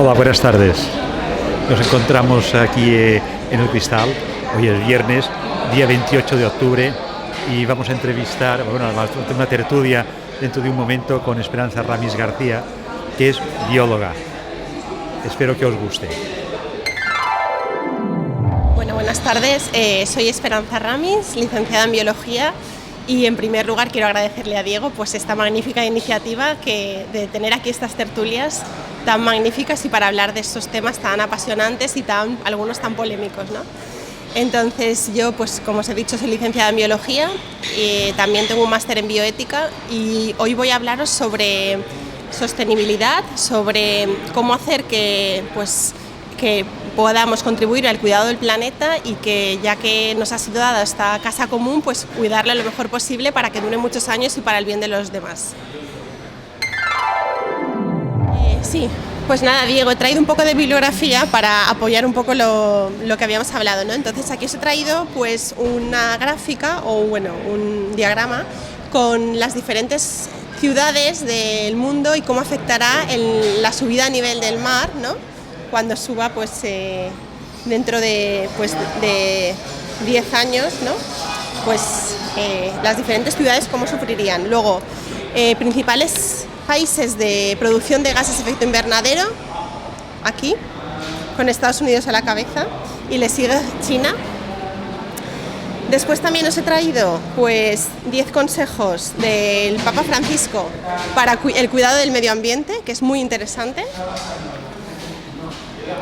Hola, buenas tardes. Nos encontramos aquí en el Cristal. Hoy es viernes, día 28 de octubre, y vamos a entrevistar, bueno, vamos a tener una tertulia dentro de un momento con Esperanza Ramis García, que es bióloga. Espero que os guste. Bueno, buenas tardes. Soy Esperanza Ramis, licenciada en biología, y en primer lugar quiero agradecerle a Diego pues esta magnífica iniciativa de tener aquí estas tertulias tan magníficas y para hablar de estos temas tan apasionantes y algunos tan polémicos, ¿no? Entonces yo, pues como os he dicho, soy licenciada en biología y también tengo un máster en bioética, y hoy voy a hablaros sobre sostenibilidad, sobre cómo hacer que podamos contribuir al cuidado del planeta, y que ya que nos ha sido dada esta casa común, pues cuidarla lo mejor posible para que dure muchos años y para el bien de los demás. Sí, pues nada, Diego, he traído un poco de bibliografía para apoyar un poco lo que habíamos hablado, ¿no? Entonces aquí os he traído pues una gráfica un diagrama con las diferentes ciudades del mundo y cómo afectará la subida a nivel del mar, ¿no? Cuando suba pues dentro de 10 años, ¿no? Pues las diferentes ciudades cómo sufrirían. Luego, principales países de producción de gases de efecto invernadero, aquí, con Estados Unidos a la cabeza, y le sigue China. Después también os he traído pues 10 consejos del Papa Francisco para el cuidado del medio ambiente, que es muy interesante.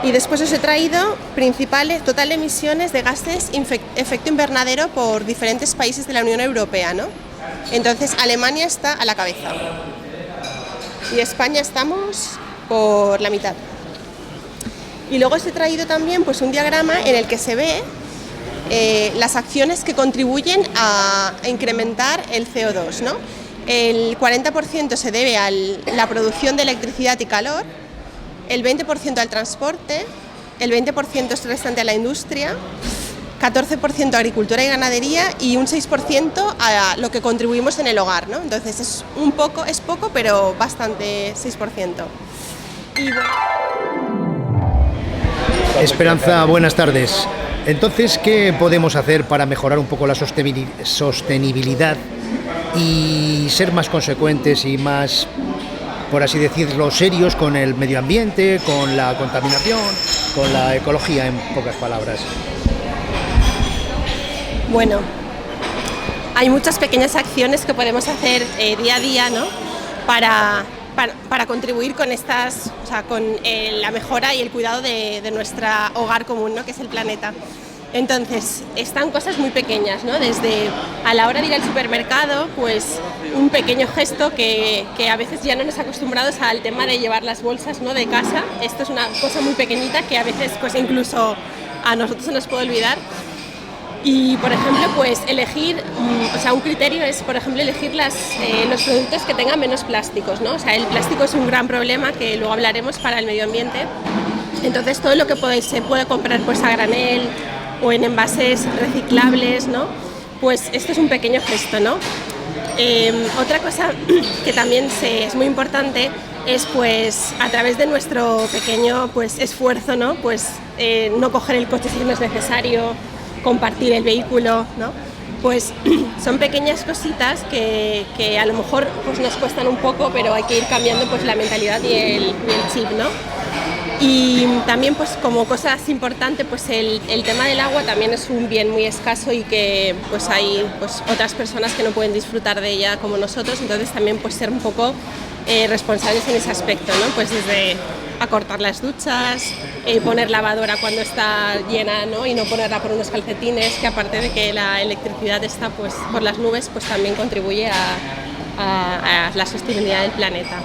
Y después os he traído principales total emisiones de gases efecto invernadero por diferentes países de la Unión Europea, ¿no? Entonces Alemania está a la cabeza y España estamos por la mitad. Y luego os he traído también pues un diagrama en el que se ve las acciones que contribuyen a incrementar el CO2, ¿no? El 40% se debe a la producción de electricidad y calor, el 20% al transporte, el 20% es restante a la industria, 14% a agricultura y ganadería y un 6% a lo que contribuimos en el hogar, ¿no? Entonces es poco, pero bastante, 6%. Y bueno. Esperanza, buenas tardes. Entonces, ¿qué podemos hacer para mejorar un poco la sostenibilidad y ser más consecuentes y más, por así decirlo, serios con el medio ambiente, con la contaminación, con la ecología, en pocas palabras? Bueno, hay muchas pequeñas acciones que podemos hacer día a día, ¿no? Para contribuir con la mejora y el cuidado de nuestro hogar común, ¿no? Que es el planeta. Entonces, están cosas muy pequeñas, ¿no? Desde a la hora de ir al supermercado, pues un pequeño gesto que a veces ya no nos acostumbrados al tema de llevar las bolsas, ¿no? De casa. Esto es una cosa muy pequeñita que a veces pues incluso a nosotros se nos puede olvidar. Y, por ejemplo, pues elegir, un criterio es, por ejemplo, elegir los productos que tengan menos plásticos, ¿no? O sea, el plástico es un gran problema que luego hablaremos para el medio ambiente. Entonces, todo lo que se puede comprar pues a granel o en envases reciclables, ¿no? Pues esto es un pequeño gesto, ¿no? Otra cosa que también es muy importante es pues a través de nuestro pequeño pues esfuerzo, ¿no? Pues no coger el coche si no es necesario, compartir el vehículo, ¿no? Pues son pequeñas cositas que a lo mejor pues nos cuestan un poco, pero hay que ir cambiando pues la mentalidad y el chip, ¿no? Y también pues como cosas importantes pues el tema del agua también es un bien muy escaso y que pues hay pues otras personas que no pueden disfrutar de ella como nosotros, entonces también pues ser un poco responsables en ese aspecto, ¿no? Pues desde acortar las duchas, poner lavadora cuando está llena, ¿no? Y no ponerla por unos calcetines, que aparte de que la electricidad está pues por las nubes, pues también contribuye a la sostenibilidad del planeta.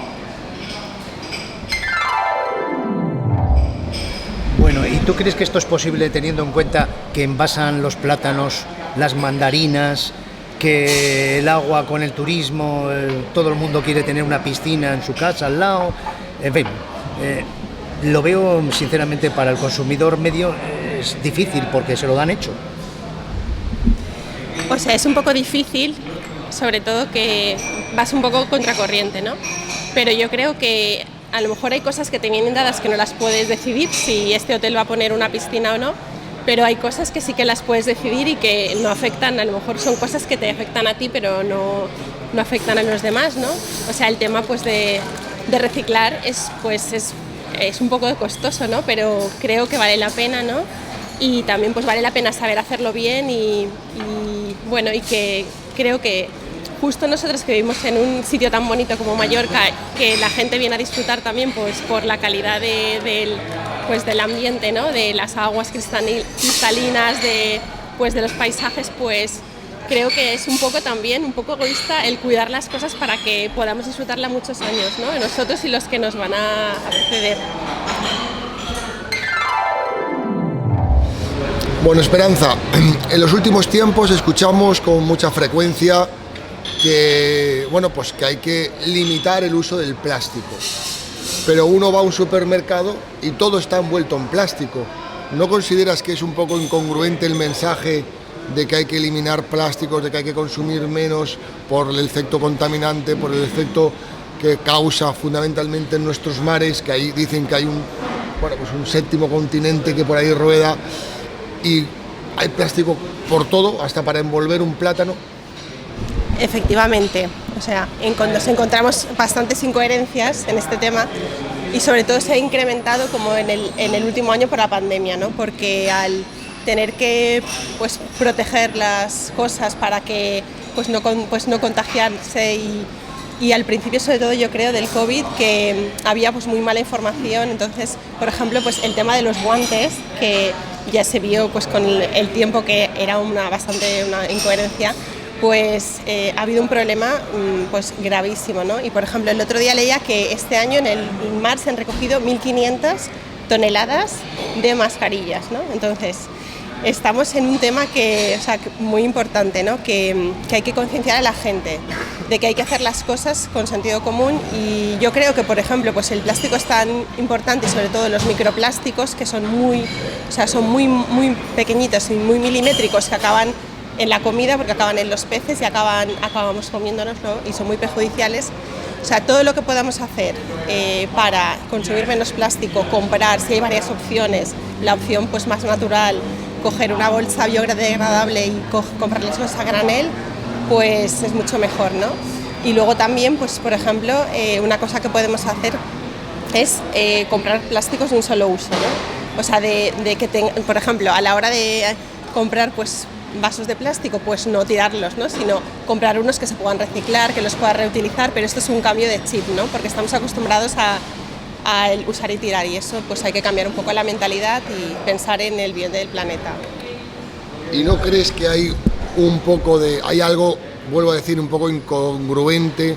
Bueno, ¿y tú crees que esto es posible teniendo en cuenta que envasan los plátanos, las mandarinas, que el agua con el turismo, todo el mundo quiere tener una piscina en su casa al lado? En fin, lo veo sinceramente para el consumidor medio es difícil porque se lo dan hecho. O sea, es un poco difícil, sobre todo que vas un poco contracorriente, ¿no? Pero yo creo que a lo mejor hay cosas que te vienen dadas que no las puedes decidir, si este hotel va a poner una piscina o no, pero hay cosas que sí que las puedes decidir y que no afectan, a lo mejor son cosas que te afectan a ti, pero no afectan a los demás, ¿no? O sea, el tema pues de reciclar es un poco costoso, ¿no? Pero creo que vale la pena, ¿no? Y también pues vale la pena saber hacerlo bien y bueno, y que creo que justo nosotros que vivimos en un sitio tan bonito como Mallorca, que la gente viene a disfrutar también pues por la calidad del ambiente, ¿no? De las aguas cristalinas, de los paisajes, pues creo que es un poco egoísta el cuidar las cosas para que podamos disfrutarla muchos años, ¿no? Nosotros y los que nos van a preceder. Bueno, Esperanza, en los últimos tiempos escuchamos con mucha frecuencia que hay que limitar el uso del plástico. Pero uno va a un supermercado y todo está envuelto en plástico. ¿No consideras que es un poco incongruente el mensaje de que hay que eliminar plásticos, de que hay que consumir menos por el efecto contaminante, por el efecto que causa fundamentalmente en nuestros mares, que ahí dicen que hay un séptimo continente que por ahí rueda y hay plástico por todo, hasta para envolver un plátano? Efectivamente, o sea, nos encontramos bastantes incoherencias en este tema y sobre todo se ha incrementado como en el último año por la pandemia, ¿no? Porque al tener que proteger las cosas para que no contagiarse y al principio sobre todo yo creo del COVID que había muy mala información, entonces por ejemplo el tema de los guantes que ya se vio con el tiempo que era una incoherencia, ha habido un problema gravísimo, ¿no? Y por ejemplo el otro día leía que este año en el mar se han recogido 1.500 toneladas de mascarillas, ¿no? Entonces estamos en un tema muy importante, ¿no? Que hay que concienciar a la gente de que hay que hacer las cosas con sentido común y yo creo que por ejemplo el plástico es tan importante y sobre todo los microplásticos que son muy muy pequeñitos y muy milimétricos que acaban en la comida porque acaban en los peces y acabamos comiéndonoslo y son muy perjudiciales. O sea, todo lo que podamos hacer para consumir menos plástico, comprar, si hay varias opciones, la opción más natural, coger una bolsa biodegradable y comprar las cosas a granel, es mucho mejor, ¿no? Y luego también, por ejemplo, una cosa que podemos hacer es comprar plásticos de un solo uso, ¿no? O sea, por ejemplo, a la hora de comprar vasos de plástico, no tirarlos, ¿no? Sino comprar unos que se puedan reciclar, que los puedas reutilizar, pero esto es un cambio de chip, ¿no? Porque estamos acostumbrados a usar y tirar y eso hay que cambiar un poco la mentalidad y pensar en el bien del planeta. ¿Y no crees que hay hay algo, vuelvo a decir, un poco incongruente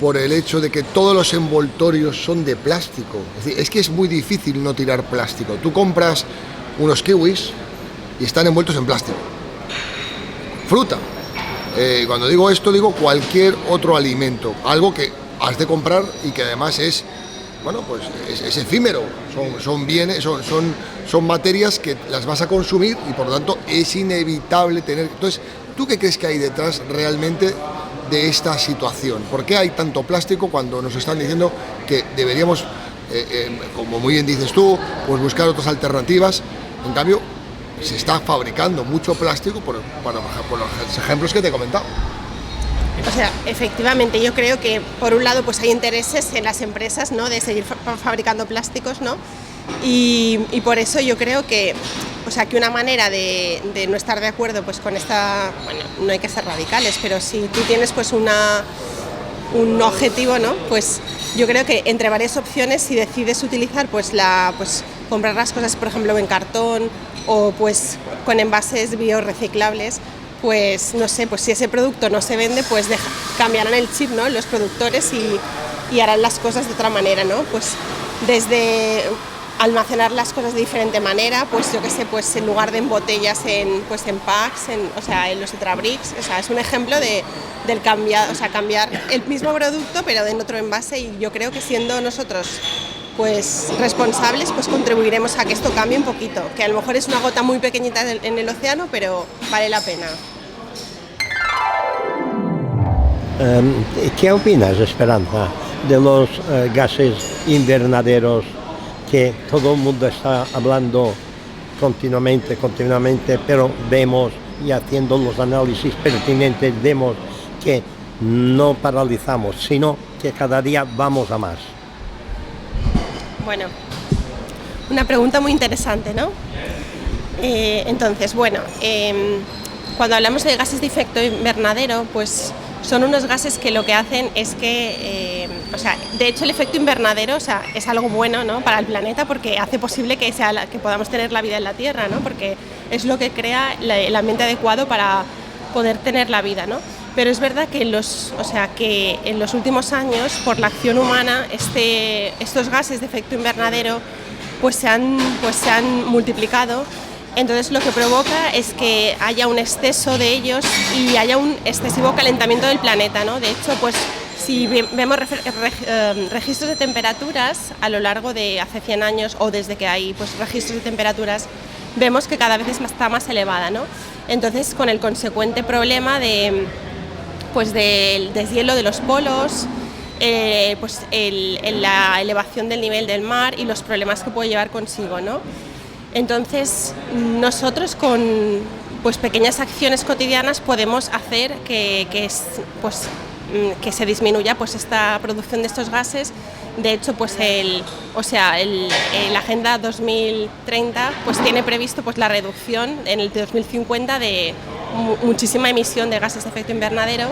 por el hecho de que todos los envoltorios son de plástico? Es que es muy difícil no tirar plástico. Tú compras unos kiwis y están envueltos en plástico. Fruta. Cuando digo esto, digo cualquier otro alimento. Algo que has de comprar y que además es efímero. Son bienes, son materias que las vas a consumir y por lo tanto es inevitable tener. Entonces, ¿tú qué crees que hay detrás realmente de esta situación? ¿Por qué hay tanto plástico cuando nos están diciendo que deberíamos, como muy bien dices tú, buscar otras alternativas? En cambio, se está fabricando mucho plástico por los ejemplos que te he comentado. O sea, efectivamente, yo creo que por un lado hay intereses en las empresas, ¿no? De seguir fabricando plásticos, ¿no? Y por eso yo creo que una manera de no estar de acuerdo con esta, no hay que ser radicales, pero si tú tienes un objetivo, ¿no? Yo creo que entre varias opciones, si decides utilizar comprar las cosas, por ejemplo, en cartón o con envases bioreciclables, no sé, si ese producto no se vende, cambiarán el chip, ¿no? Los productores y harán las cosas de otra manera, ¿no? Desde almacenar las cosas de diferente manera, yo qué sé, en lugar de en botellas, en packs, en los tetrabricks, es un ejemplo del cambiar el mismo producto pero en otro envase y yo creo que siendo nosotros responsables contribuiremos a que esto cambie un poquito, que a lo mejor es una gota muy pequeñita en el océano, pero vale la pena. ¿Qué opinas, Esperanza? de los gases invernaderos que todo el mundo está hablando continuamente, pero vemos y haciendo los análisis pertinentes vemos que no paralizamos, sino que cada día vamos a más. Bueno, una pregunta muy interesante, ¿no? Entonces, bueno, cuando hablamos de gases de efecto invernadero, pues son unos gases que lo que hacen es que, de hecho el efecto invernadero, es algo bueno, ¿no?, para el planeta, porque hace posible que podamos tener la vida en la Tierra, ¿no?, porque es lo que crea el ambiente adecuado para poder tener la vida, ¿no? Pero es verdad que en los últimos años, por la acción humana, estos gases de efecto invernadero pues se han multiplicado. Entonces lo que provoca es que haya un exceso de ellos y haya un excesivo calentamiento del planeta, ¿no? De hecho, pues si vemos registros de temperaturas a lo largo de hace 100 años o desde que hay pues registros de temperaturas, vemos que cada vez está más elevada, ¿no? Entonces, con el consecuente problema del deshielo de los polos, la elevación del nivel del mar y los problemas que puede llevar consigo, ¿no? Entonces, nosotros con pequeñas acciones cotidianas podemos hacer que se disminuya esta producción de estos gases. De hecho, la Agenda 2030 tiene previsto la reducción en el 2050 de muchísima emisión de gases de efecto invernadero.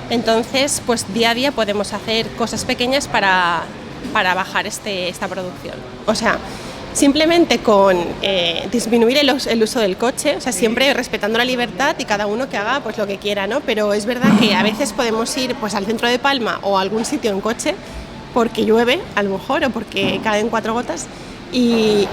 Entonces, día a día podemos hacer cosas pequeñas para bajar esta producción. Simplemente con disminuir el uso del coche, siempre respetando la libertad y cada uno que haga lo que quiera, ¿no? Pero es verdad que a veces podemos ir al centro de Palma o a algún sitio en coche porque llueve, a lo mejor, o porque caen 4 gotas y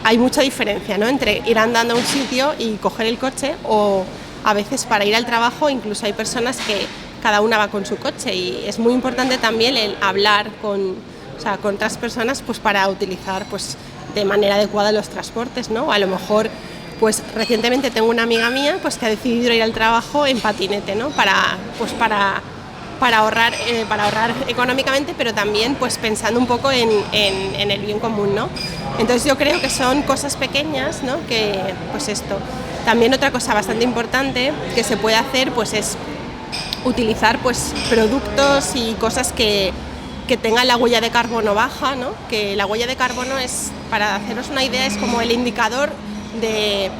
hay mucha diferencia, ¿no?, entre ir andando a un sitio y coger el coche, o a veces para ir al trabajo incluso hay personas que cada una va con su coche, y es muy importante también el hablar con otras personas para utilizar de manera adecuada los transportes, ¿no? A lo mejor recientemente tengo una amiga mía que ha decidido ir al trabajo en patinete, ¿no?, para ahorrar económicamente, pero también pensando un poco en el bien común, ¿no? Entonces yo creo que son cosas pequeñas, ¿no?, que esto. También otra cosa bastante importante que se puede hacer es utilizar productos y cosas que tengan la huella de carbono baja, ¿no? Que la huella de carbono es, para haceros una idea, es como el indicador de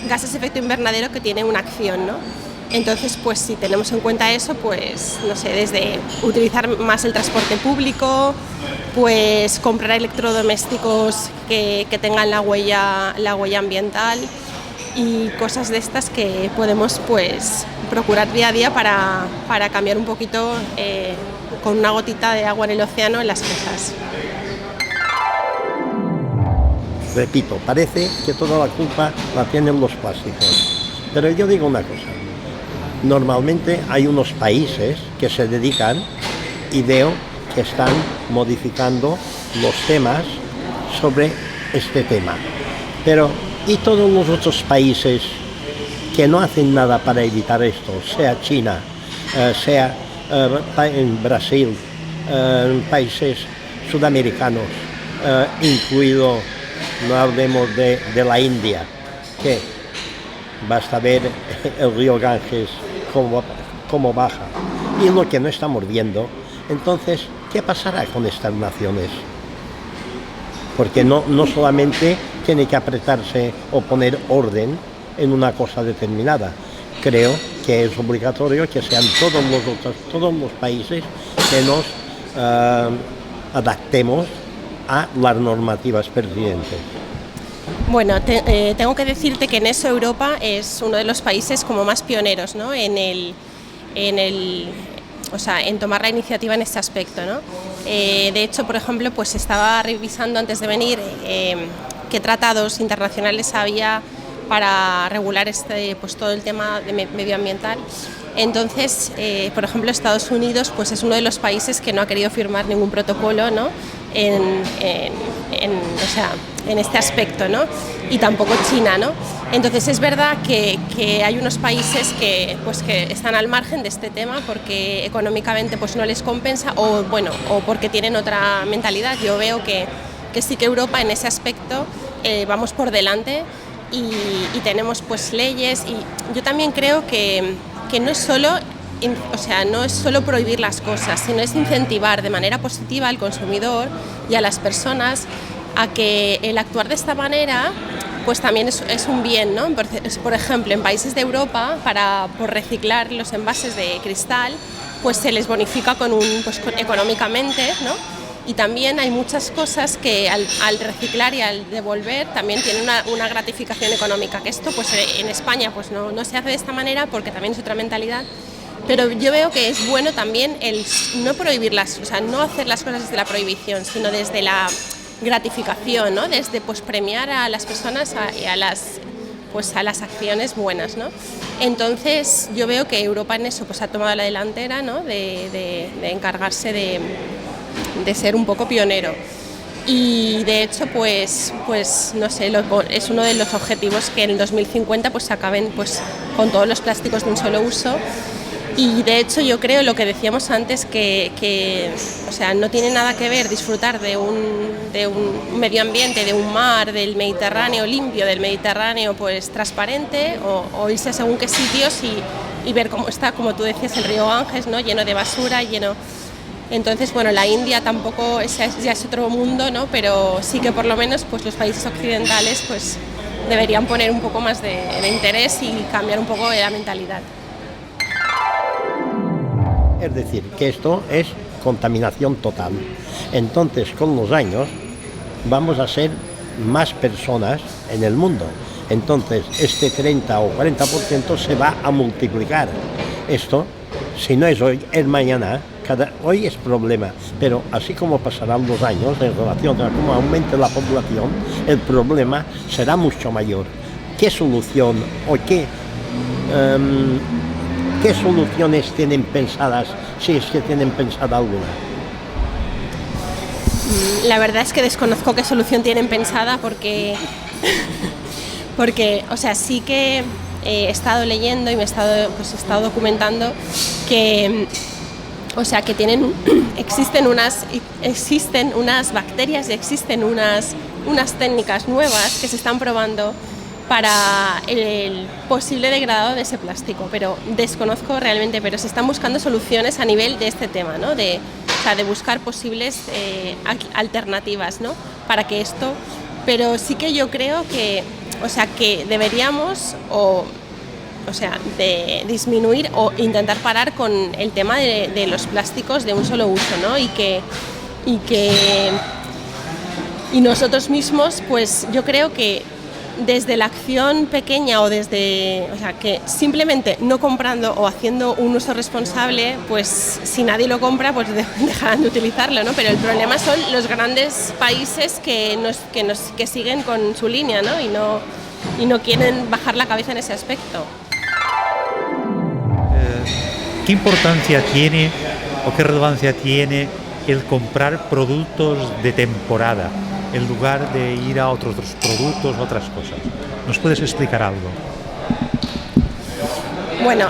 gases de efecto invernadero que tiene una acción, ¿no? Entonces, si tenemos en cuenta eso, desde utilizar más el transporte público, comprar electrodomésticos que tengan la huella ambiental y cosas de estas que podemos procurar día a día para cambiar un poquito con una gotita de agua en el océano en las cosas. Repito, parece que toda la culpa la tienen los plásticos, pero yo digo una cosa. Normalmente hay unos países que se dedican y veo que están modificando los temas sobre este tema. Pero, ¿y todos los otros países que no hacen nada para evitar esto? Sea China, sea en Brasil, países sudamericanos, incluido, no hablemos de la India, que basta ver el río Ganges cómo baja, y lo que no estamos viendo. Entonces, ¿qué pasará con estas naciones? Porque no solamente tiene que apretarse o poner orden en una cosa determinada. Creo que es obligatorio que sean todos los países que nos adaptemos a las normativas pertinentes. Bueno, tengo que decirte que en eso Europa es uno de los países como más pioneros, ¿no?, en tomar la iniciativa en este aspecto, ¿no? De hecho, por ejemplo, estaba revisando antes de venir qué tratados internacionales había para regular todo el tema medioambiental. Entonces, por ejemplo, Estados Unidos es uno de los países que no ha querido firmar ningún protocolo, ¿no?, o sea, en este aspecto, ¿no? Y tampoco China, ¿no? Entonces es verdad que hay unos países que están al margen de este tema porque económicamente pues no les compensa o porque tienen otra mentalidad. Yo veo que sí que Europa en ese aspecto vamos por delante y tenemos pues leyes, y yo también creo que no es solo no es solo prohibir las cosas, sino es incentivar de manera positiva al consumidor y a las personas a que el actuar de esta manera pues también es un bien, ¿no? Por ejemplo, en países de Europa, por reciclar los envases de cristal, pues se les bonifica económicamente, ¿no? Y también hay muchas cosas que al reciclar y al devolver también tienen una gratificación económica, que esto pues en España pues no se hace de esta manera porque también es otra mentalidad. Pero yo veo que es bueno también el no prohibirlas, o sea, no hacer las cosas desde la prohibición, sino desde la gratificación, ¿no? Desde pues premiar a las personas y a las acciones buenas, ¿no? Entonces yo veo que Europa en eso pues ha tomado la delantera, ¿no? de encargarse de ser un poco pionero. Y de hecho pues no sé, es uno de los objetivos que en el 2050 pues se acaben pues con todos los plásticos de un solo uso. Y de hecho yo creo lo que decíamos antes, que o sea, no tiene nada que ver disfrutar de un medio ambiente, de un mar, del Mediterráneo limpio, del Mediterráneo pues transparente, o irse a según qué sitios y ver cómo está, como tú decías, el río Ganges, ¿no? Lleno de basura, lleno. Entonces, bueno, la India tampoco ya es otro mundo, ¿no? Pero sí que por lo menos pues los países occidentales pues deberían poner un poco más de interés y cambiar un poco de la mentalidad. Es decir, que esto es contaminación total. Entonces, con los años, vamos a ser más personas en el mundo. Entonces, este 30 o 40% se va a multiplicar. Esto, si no es hoy, es mañana. Hoy es problema, pero así como pasarán los años en relación a cómo aumente la población, el problema será mucho mayor. ¿Qué solución o qué soluciones tienen pensadas, si es que tienen pensada alguna? La verdad es que desconozco qué solución tienen pensada porque o sea, sí que he estado leyendo y he estado documentando que, o sea, que existen unas bacterias y existen unas técnicas nuevas que se están probando para el posible degradado de ese plástico, pero desconozco realmente, pero se están buscando soluciones a nivel de este tema, ¿no? De buscar posibles alternativas, ¿no? Para que esto, pero sí que yo creo que, o sea, que deberíamos de disminuir o intentar parar con el tema de los plásticos de un solo uso, ¿no? Y nosotros mismos, pues yo creo que desde la acción pequeña o que simplemente no comprando o haciendo un uso responsable, pues si nadie lo compra, pues dejarán de utilizarlo, ¿no? Pero el problema son los grandes países que siguen con su línea, ¿no? Y no quieren bajar la cabeza en ese aspecto. ¿Qué importancia tiene o qué relevancia tiene el comprar productos de temporada en lugar de ir a otros productos, otras cosas? ¿Nos puedes explicar algo? Bueno,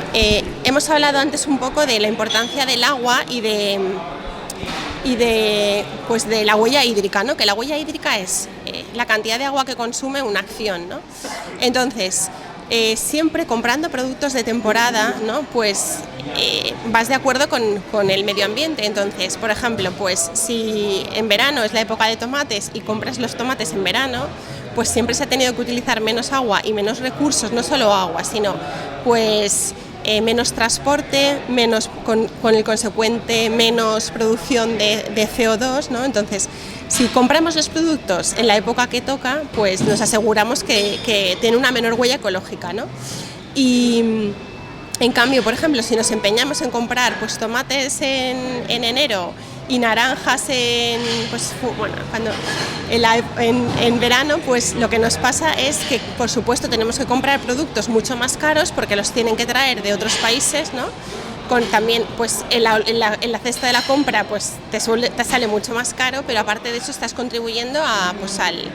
hemos hablado antes un poco de la importancia del agua y de la huella hídrica, ¿no? Que la huella hídrica es la cantidad de agua que consume una acción, ¿no? Entonces, siempre comprando productos de temporada, ¿no? Pues vas de acuerdo con el medio ambiente. Entonces, por ejemplo, pues si en verano es la época de tomates y compras los tomates en verano, pues siempre se ha tenido que utilizar menos agua y menos recursos, no solo agua, sino pues menos transporte, menos con el consecuente menos producción de CO2, ¿no? Entonces, si compramos los productos en la época que toca, pues nos aseguramos que tiene una menor huella ecológica, ¿no? Y en cambio, por ejemplo, si nos empeñamos en comprar pues tomates en enero y naranjas en verano, pues lo que nos pasa es que, por supuesto, tenemos que comprar productos mucho más caros porque los tienen que traer de otros países, ¿no? también pues en la cesta de la compra pues te sale mucho más caro, pero aparte de eso estás contribuyendo a pues al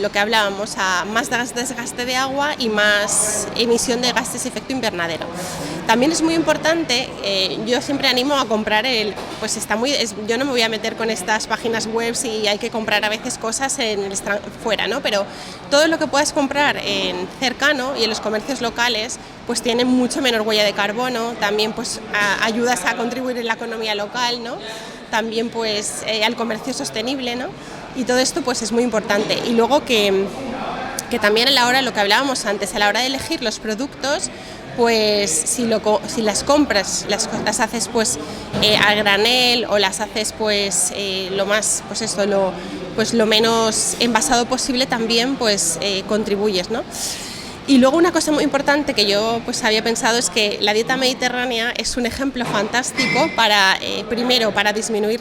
lo que hablábamos, a más desgaste de agua y más emisión de gases de efecto invernadero. También es muy importante, yo siempre animo a comprar pues yo no me voy a meter con estas páginas web si hay que comprar a veces cosas fuera, ¿no? Pero todo lo que puedas comprar cercano y en los comercios locales pues tiene mucho menor huella de carbono, también pues ayudas a contribuir en la economía local, ¿no? También pues al comercio sostenible, ¿no? Y todo esto pues es muy importante. Y luego que también lo que hablábamos antes, a la hora de elegir los productos, pues si las compras las haces pues a granel o las haces pues lo menos envasado posible, también pues contribuyes, ¿no? Y luego una cosa muy importante que yo pues había pensado es que la dieta mediterránea es un ejemplo fantástico primero para disminuir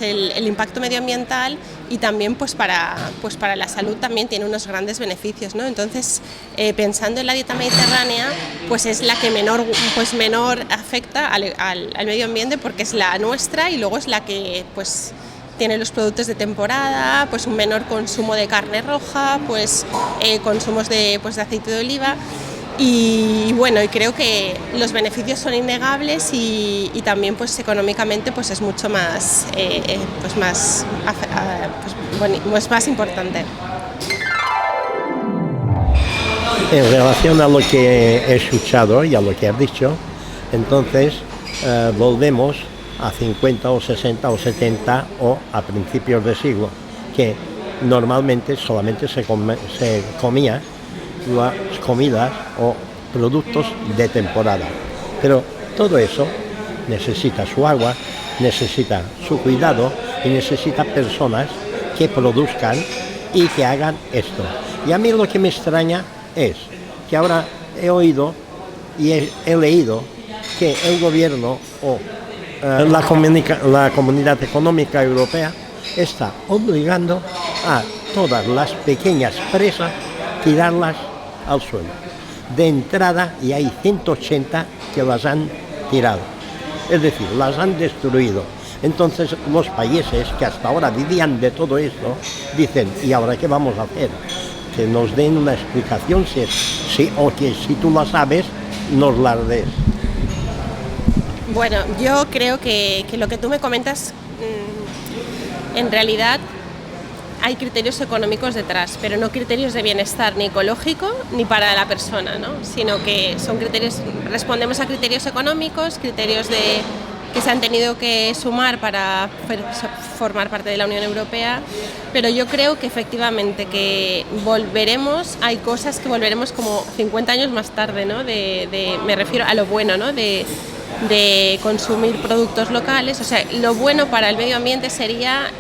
el impacto medioambiental y también pues para la salud también tiene unos grandes beneficios, ¿no? Entonces pensando en la dieta mediterránea pues es la que menor afecta al medio ambiente porque es la nuestra y luego es la que pues tiene los productos de temporada, pues un menor consumo de carne roja, pues consumos de aceite de oliva y bueno, y creo que los beneficios son innegables y también pues económicamente pues es mucho más más importante. En relación a lo que he escuchado y a lo que has dicho, entonces volvemos a 50 o 60 o 70 o a principios de siglo, que normalmente solamente se comía las comidas o productos de temporada. Pero todo eso necesita su agua, necesita su cuidado y necesita personas que produzcan y que hagan esto. Y a mí lo que me extraña es que ahora he oído y he leído que el gobierno o la Comunidad Económica Europea está obligando a todas las pequeñas presas tirarlas al suelo. De entrada, y hay 180 que las han tirado, es decir, las han destruido. Entonces los países que hasta ahora vivían de todo esto dicen, ¿y ahora qué vamos a hacer? Que nos den una explicación o que si tú la sabes, nos la des. Bueno, yo creo que lo que tú me comentas, en realidad hay criterios económicos detrás, pero no criterios de bienestar ni ecológico ni para la persona, ¿no? Sino que son respondemos a criterios económicos, criterios que se han tenido que sumar para formar parte de la Unión Europea, pero yo creo que efectivamente que hay cosas que volveremos como 50 años más tarde, ¿no? Me refiero a lo bueno, ¿no? De consumir productos locales. O sea, lo bueno para el medio ambiente sería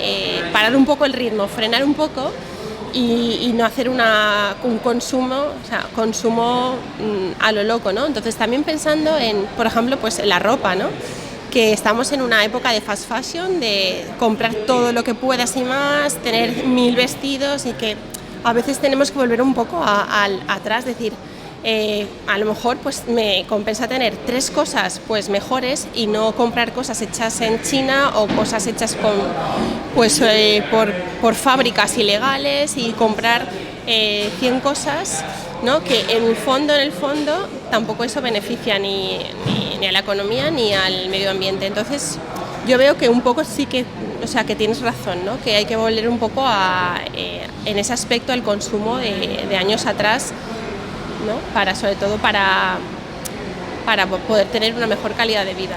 parar un poco el ritmo, frenar un poco y no hacer un consumo a lo loco, ¿no? Entonces también pensando por ejemplo, pues en la ropa, ¿no? Que estamos en una época de fast fashion, de comprar todo lo que puedas y más, tener 1000 vestidos y que a veces tenemos que volver un poco atrás, decir, a lo mejor pues me compensa tener 3 cosas pues mejores y no comprar cosas hechas en China o cosas hechas por fábricas ilegales y comprar 100 cosas, ¿no? Que en el fondo tampoco eso beneficia ni a la economía ni al medio ambiente. Entonces yo veo que un poco sí que, o sea, que tienes razón, ¿no? Que hay que volver un poco en ese aspecto al consumo de años atrás, ¿no? Sobre todo para poder tener una mejor calidad de vida.